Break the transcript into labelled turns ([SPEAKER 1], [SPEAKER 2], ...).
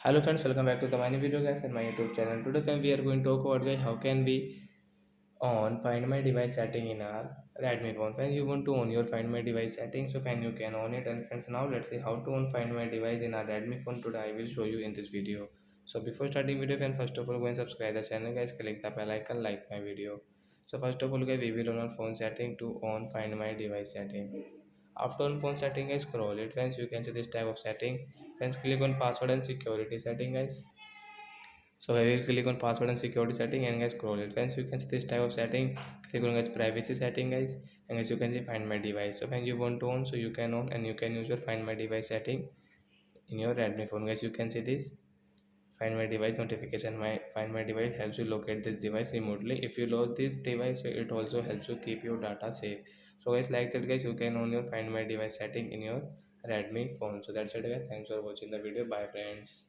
[SPEAKER 1] Hello friends, welcome back to the mini video guys and my YouTube channel. Today friends, we are going to talk about guys how can we on Find My Device setting in our Redmi phone. When you want to on your Find My Device setting, so when you can on it. And friends, now let's see how to on Find My Device in our Redmi phone. Today I will show you in this video. So before starting video, friends, first of all go and subscribe the channel guys. Click the bell icon, like my video. So first of all guys, we will on our phone setting to on Find My Device setting. After on phone setting guys, scroll it. Friends, you can see this type of setting. Friends, click on password and security setting guys. So I will click on password and security setting and guys scroll it. Friends, you can see this type of setting. Click on guys privacy setting guys, and guys you can see find my device. So when you want to on, so you can on and you can use your find my device setting in your Redmi phone guys. You can see this find my device notification. My find my device helps you locate this device remotely. If you lose this device, so it also helps you keep your data safe. So guys, like that guys, you can on your find my device setting in your Redmi phone. So that's it guys. Thanks for watching the video. Bye friends.